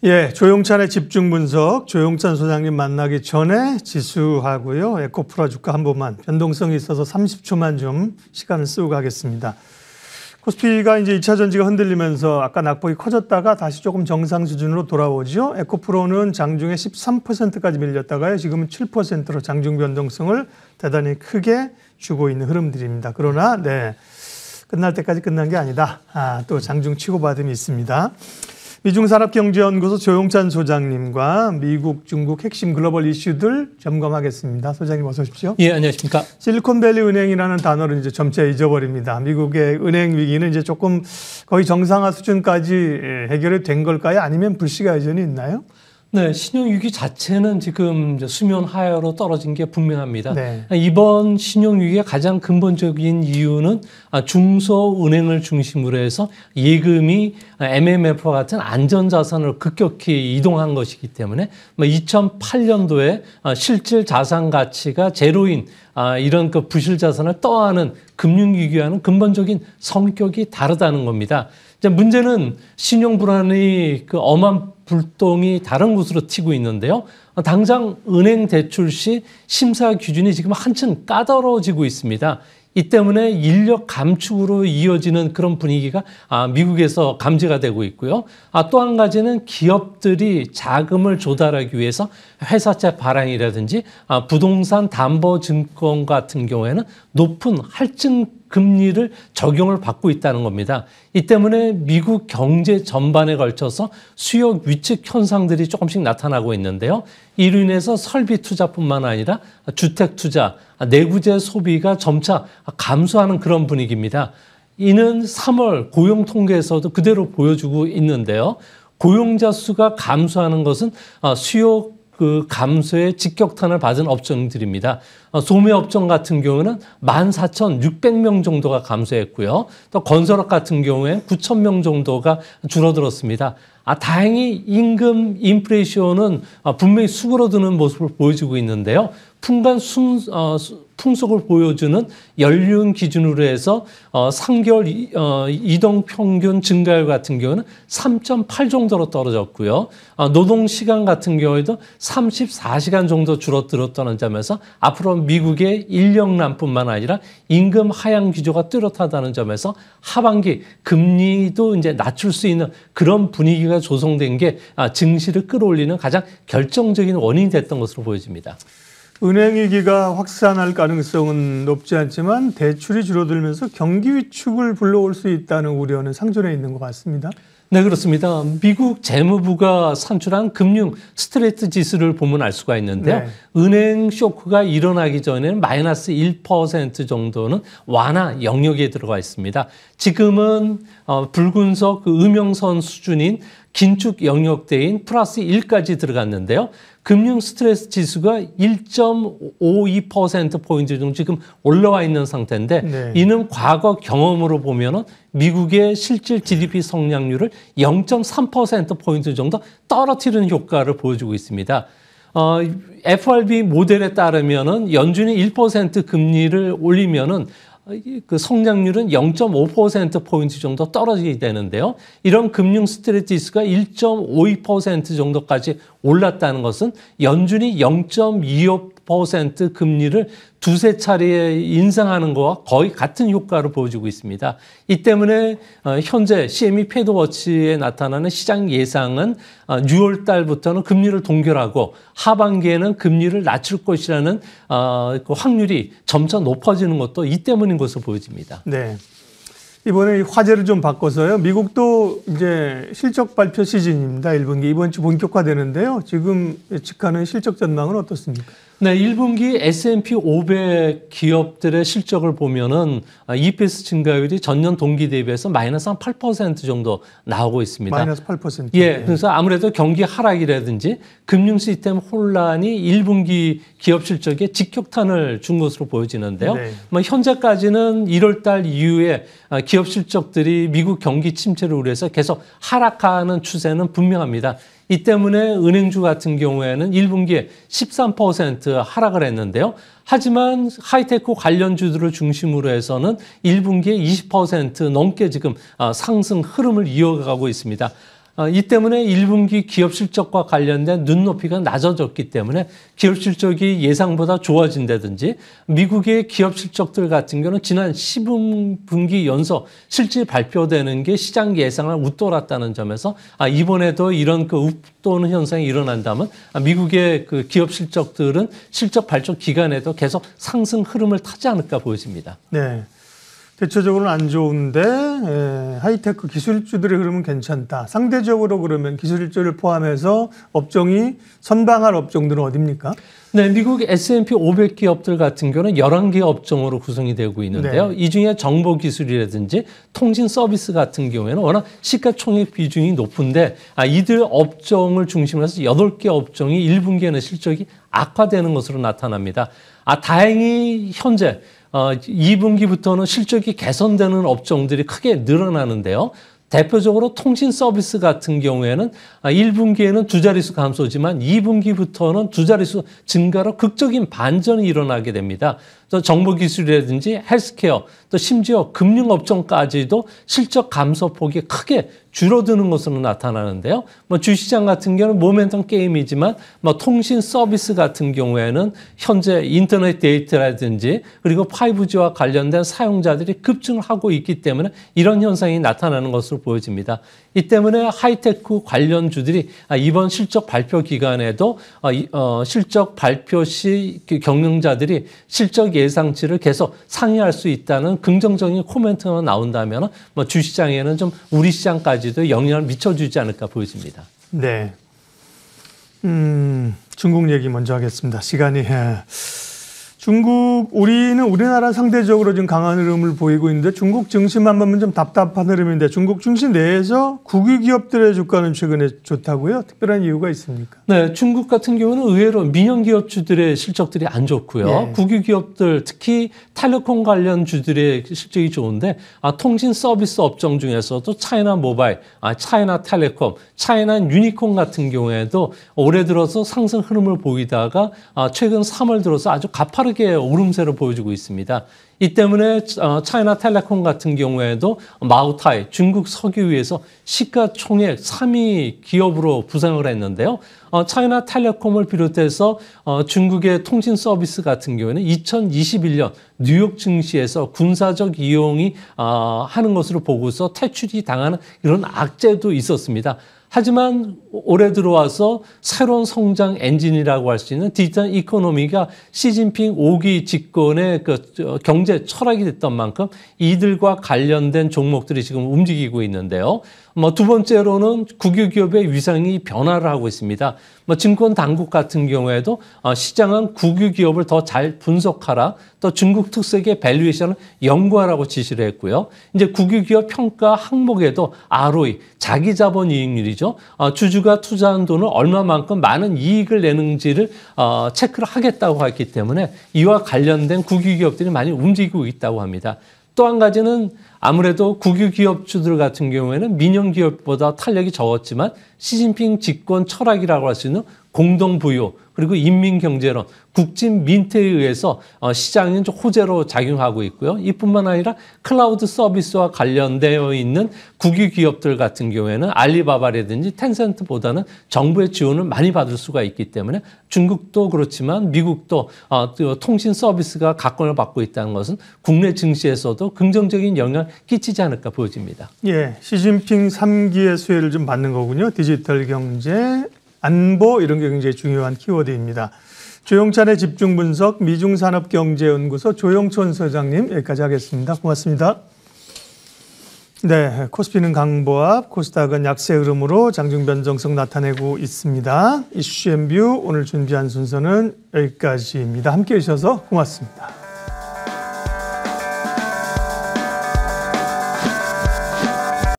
예, 조용찬의 집중 분석, 조용찬 소장님 만나기 전에 지수하고요. 에코프라 주가 한 번만 변동성이 있어서 30초만 좀 시간을 쓰고 가겠습니다. 코스피가 이제 2차 전지가 흔들리면서 아까 낙폭이 커졌다가 다시 조금 정상 수준으로 돌아오죠. 에코프로는 장중에 13%까지 밀렸다가요. 지금은 7%로 장중 변동성을 대단히 크게 주고 있는 흐름들입니다. 그러나 네, 끝날 때까지 끝난 게 아니다. 또 장중 치고받음이 있습니다. 미중산업경제연구소 조용찬 소장님과 미국, 중국 핵심 글로벌 이슈들 점검하겠습니다. 소장님 어서 오십시오. 예, 안녕하십니까. 실리콘밸리 은행이라는 단어를 이제 점차 잊어버립니다. 미국의 은행 위기는 이제 조금 거의 정상화 수준까지 해결이 된 걸까요? 아니면 불씨가 여전히 있나요? 네, 신용위기 자체는 지금 수면 하야로 떨어진 게 분명합니다. 네. 이번 신용위기의 가장 근본적인 이유는 중소은행을 중심으로 해서 예금이 MMF와 같은 안전자산으로 급격히 이동한 것이기 때문에 2008년도에 실질 자산 가치가 제로인 이런 그 부실 자산을 떠안은 금융위기와는 근본적인 성격이 다르다는 겁니다. 이제 문제는 신용 불안이 그 엄한 불똥이 다른 곳으로 튀고 있는데요. 당장 은행 대출 시 심사 기준이 지금 한층 까다로워지고 있습니다. 이 때문에 인력 감축으로 이어지는 그런 분위기가 미국에서 감지가 되고 있고요. 또 한 가지는 기업들이 자금을 조달하기 위해서 회사채 발행이라든지 부동산 담보증권 같은 경우에는 높은 할증 금리를 적용을 받고 있다는 겁니다. 이 때문에 미국 경제 전반에 걸쳐서 수요 위축 현상들이 조금씩 나타나고 있는데요. 이로 인해서 설비 투자뿐만 아니라 주택 투자, 내구재 소비가 점차 감소하는 그런 분위기입니다. 이는 3월 고용 통계에서도 그대로 보여주고 있는데요. 고용자 수가 감소하는 것은 수요 감소에 직격탄을 받은 업종들입니다. 소매업종 같은 경우는 14,600명 정도가 감소했고요. 또 건설업 같은 경우에 9,000명 정도가 줄어들었습니다. 다행히 임금 인플레이션은 분명히 수그러드는 모습을 보여주고 있는데요. 풍속을 보여주는 연륜 기준으로 해서 3개월 이동평균 증가율 같은 경우는 3.8 정도로 떨어졌고요. 노동시간 같은 경우에도 34시간 정도 줄어들었다는 점에서 앞으로 미국의 인력난뿐만 아니라 임금 하향 기조가 뚜렷하다는 점에서 하반기 금리도 이제 낮출 수 있는 그런 분위기가 조성된 게 증시를 끌어올리는 가장 결정적인 원인이 됐던 것으로 보여집니다. 은행 위기가 확산할 가능성은 높지 않지만 대출이 줄어들면서 경기 위축을 불러올 수 있다는 우려는 상존해 있는 것 같습니다. 네, 그렇습니다. 미국 재무부가 산출한 금융 스트레스 지수를 보면 알 수가 있는데요. 네. 은행 쇼크가 일어나기 전에는 마이너스 1% 정도는 완화 영역에 들어가 있습니다. 지금은 붉은색 그 음영선 수준인 긴축 영역대인 플러스 1까지 들어갔는데요. 금융 스트레스 지수가 1.52%포인트 정도 지금 올라와 있는 상태인데 네. 이는 과거 경험으로 보면은 미국의 실질 GDP 성장률을 0.3%포인트 정도 떨어뜨리는 효과를 보여주고 있습니다. FRB 모델에 따르면은 연준이 1% 금리를 올리면은 그 성장률은 0.5%포인트 정도 떨어지게 되는데요. 이런 금융 스트레스 지수가 1.52% 정도까지 올랐다는 것은 연준이 0.25% 금리를 두세 차례 인상하는 것과 거의 같은 효과를 보여주고 있습니다. 이 때문에 현재 CME 패드워치에 나타나는 시장 예상은 6월 달부터는 금리를 동결하고 하반기에는 금리를 낮출 것이라는 그 확률이 점차 높아지는 것도 이 때문인 것으로 보여집니다. 네. 이번에 화제를 좀 바꿔서요. 미국도 이제 실적 발표 시즌입니다. 1분기. 이번 주 본격화되는데요. 지금 예측하는 실적 전망은 어떻습니까? 네, 1분기 S&P 500 기업들의 실적을 보면은 EPS 증가율이 전년 동기 대비해서 마이너스 한 8% 정도 나오고 있습니다. 마이너스 8%. 예, 그래서 아무래도 경기 하락이라든지 금융 시스템 혼란이 1분기 기업 실적에 직격탄을 준 것으로 보여지는데요. 네. 현재까지는 1월 달 이후에 기업 실적들이 미국 경기 침체를 우려해서 계속 하락하는 추세는 분명합니다. 이 때문에 은행주 같은 경우에는 1분기에 13% 하락을 했는데요. 하지만 하이테크 관련주들을 중심으로 해서는 1분기에 20% 넘게 지금 상승 흐름을 이어가고 있습니다. 이 때문에 1분기 기업 실적과 관련된 눈높이가 낮아졌기 때문에 기업 실적이 예상보다 좋아진다든지 미국의 기업 실적들 같은 경우는 지난 10분기 연속 실질 발표되는 게 시장 예상을 웃돌았다는 점에서 이번에도 이런 그 웃도는 현상이 일어난다면 미국의 그 기업 실적들은 실적 발표 기간에도 계속 상승 흐름을 타지 않을까 보여집니다. 네. 대체적으로는 안 좋은데 하이테크 기술주들의 흐름은 괜찮다. 상대적으로 그러면 기술주를 포함해서 업종이 선방할 업종들은 어디입니까? 네, 미국 S&P 500 기업들 같은 경우는 11개 업종으로 구성이 되고 있는데요. 네. 이 중에 정보기술이라든지 통신 서비스 같은 경우에는 워낙 시가총액 비중이 높은데 이들 업종을 중심으로 해서 8개 업종이 1분기에는 실적이 악화되는 것으로 나타납니다. 다행히 현재 2분기부터는 실적이 개선되는 업종들이 크게 늘어나는데요. 대표적으로 통신 서비스 같은 경우에는 1분기에는 두 자릿수 감소지만 2분기부터는 두 자릿수 증가로 극적인 반전이 일어나게 됩니다. 또 정보기술이라든지 헬스케어, 또 심지어 금융업종까지도 실적 감소폭이 크게 줄어드는 것으로 나타나는데요. 주시장 같은 경우는 모멘텀 게임이지만 통신 서비스 같은 경우에는 현재 인터넷 데이터라든지 그리고 5G와 관련된 사용자들이 급증을 하고 있기 때문에 이런 현상이 나타나는 것으로 보여집니다. 이 때문에 하이테크 관련주들이 이번 실적 발표 기간에도 실적 발표 시 경영자들이 실적 예상치를 계속 상회할 수 있다는 긍정적인 코멘트가 나온다면 주시장에는 좀 우리 시장까지도 영향을 미쳐주지 않을까 보여집니다. 네. 중국 얘기 먼저 하겠습니다. 시간이. 우리는 우리나라 상대적으로 좀 강한 흐름을 보이고 있는데 중국 증시만 보면 좀 답답한 흐름인데 중국 증시 내에서 국유 기업들의 주가는 최근에 좋다고요? 특별한 이유가 있습니까? 네, 중국 같은 경우는 의외로 민영 기업주들의 실적들이 안 좋고요. 네. 국유 기업들 특히 텔레콤 관련 주들의 실적이 좋은데 통신 서비스 업종 중에서도 차이나 모바일, 차이나 텔레콤, 차이나 유니콘 같은 경우에도 올해 들어서 상승 흐름을 보이다가 최근 3월 들어서 아주 가파르게 오름세를 보여주고 있습니다. 이 때문에 차이나 텔레콤 같은 경우에도 마우타이 중국 석유위에서 시가총액 3위 기업으로 부상을 했는데요. 차이나 텔레콤을 비롯해서 중국의 통신 서비스 같은 경우에는 2021년 뉴욕 증시에서 군사적 이용이 하는 것으로 보고서 퇴출이 당하는 이런 악재도 있었습니다. 하지만 올해 들어와서 새로운 성장 엔진이라고 할 수 있는 디지털 이코노미가 시진핑 5기 집권의 그 경제 철학이 됐던 만큼 이들과 관련된 종목들이 지금 움직이고 있는데요. 두 번째로는 국유 기업의 위상이 변화를 하고 있습니다. 증권 당국 같은 경우에도 시장은 국유 기업을 더 잘 분석하라, 또 중국 특색의 밸류에이션을 연구하라고 지시를 했고요. 이제 국유 기업 평가 항목에도 ROE, 자기 자본 이익률이죠. 주주가 투자한 돈을 얼마만큼 많은 이익을 내는지를 체크를 하겠다고 했기 때문에 이와 관련된 국유 기업들이 많이 움직이고 있다고 합니다. 또 한 가지는 아무래도 국유 기업주들 같은 경우에는 민영 기업보다 탄력이 적었지만 시진핑 집권 철학이라고 할 수 있는 공동부유 그리고 인민경제론, 국진민퇴에 의해서 시장은 좀 호재로 작용하고 있고요. 이뿐만 아니라 클라우드 서비스와 관련되어 있는 국유 기업들 같은 경우에는 알리바바라든지 텐센트보다는 정부의 지원을 많이 받을 수가 있기 때문에 중국도 그렇지만 미국도 통신 서비스가 각광을 받고 있다는 것은 국내 증시에서도 긍정적인 영향을 끼치지 않을까 보여집니다. 예, 시진핑 3기의 수혜를 좀 받는 거군요. 디지털 경제, 안보 이런 게 굉장히 중요한 키워드입니다. 조영찬의 집중분석 미중산업경제연구소 조영천 소장님 여기까지 하겠습니다. 고맙습니다. 네, 코스피는 강보합, 코스닥은 약세 흐름으로 장중 변동성 나타내고 있습니다. 이슈 앤뷰 오늘 준비한 순서는 여기까지입니다. 함께해 주셔서 고맙습니다.